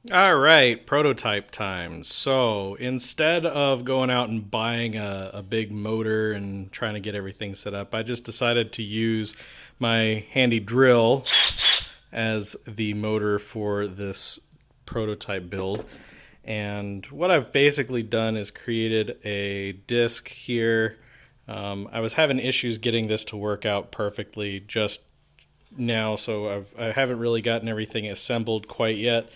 All right, prototype time. So instead of going out and buying a big motor and trying to get everything set up, I just decided to use my handy drill as the motor for this prototype build. And what I've basically done is created a disc here. I was having issues getting this to work out perfectly just now, so I haven't really gotten everything assembled quite yet.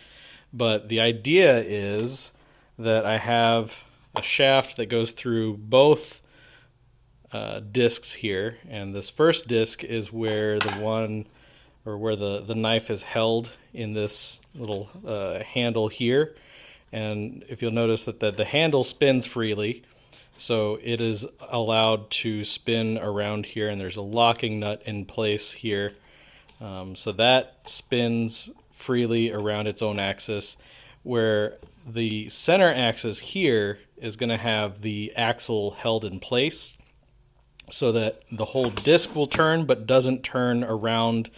But the idea is that I have a shaft that goes through both discs here, and this first disc is where the one or where the knife is held in this little handle here. And if you'll notice that the handle spins freely, so it is allowed to spin around here, and there's a locking nut in place here. So that spins freely around its own axis, where the center axis here is going to have the axle held in place so that the whole disc will turn but doesn't turn around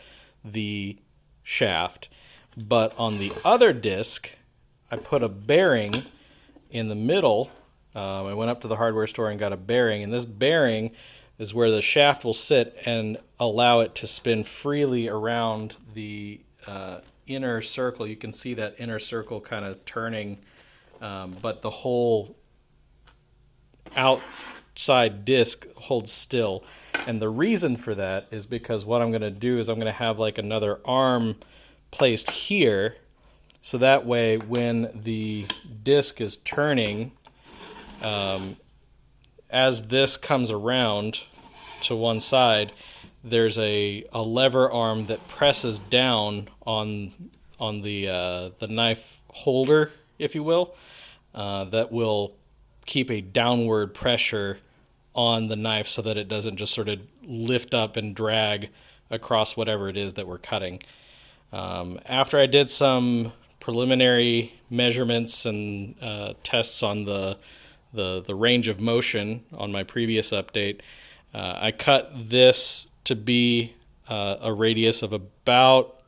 the shaft. But on the other disc, I put a bearing in the middle. I went up to the hardware store and got a bearing, and this bearing is where the shaft will sit and allow it to spin freely around the inner circle. You can see that inner circle kind of turning, but the whole outside disc holds still. And the reason for that is because what I'm going to do is I'm going to have like another arm placed here, so that way when the disc is turning, as this comes around to one side, there's a lever arm that presses down on the knife holder, if you will, that will keep a downward pressure on the knife so that it doesn't just sort of lift up and drag across whatever it is that we're cutting. After I did some preliminary measurements and tests on the range of motion on my previous update, I cut this to be a radius of about,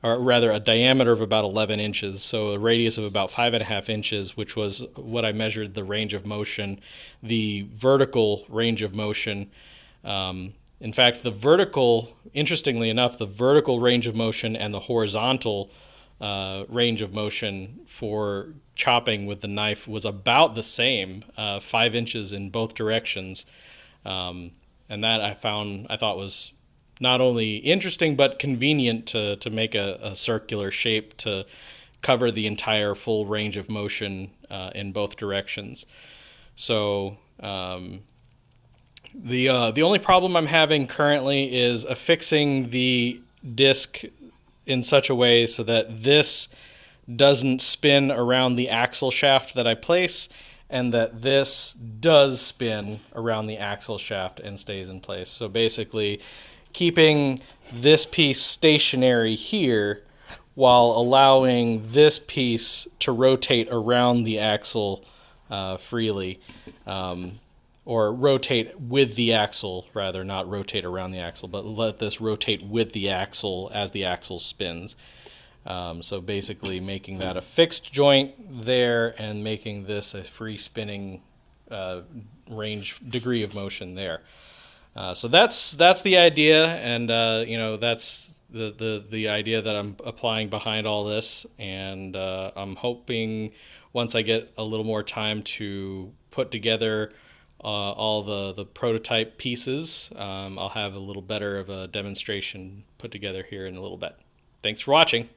or rather a diameter of about 11 inches, so a radius of about 5.5 inches, which was what I measured the range of motion, the vertical range of motion. In fact, interestingly enough, the vertical range of motion and the horizontal range of motion for chopping with the knife was about the same, 5 inches in both directions. And that I thought was not only interesting but convenient to make a circular shape to cover the entire full range of motion in both directions. So the only problem I'm having currently is affixing the disc in such a way so that this doesn't spin around the axle shaft that I place, and that this does spin around the axle shaft and stays in place. So basically, keeping this piece stationary here while allowing this piece to rotate around the axle freely. Or rotate with the axle, rather, not rotate around the axle, but let this rotate with the axle as the axle spins. So basically making that a fixed joint there and making this a free spinning range degree of motion there. So that's the idea, and that's the idea that I'm applying behind all this, and I'm hoping once I get a little more time to put together all the prototype pieces, I'll have a little better of a demonstration put together here in a little bit. Thanks for watching.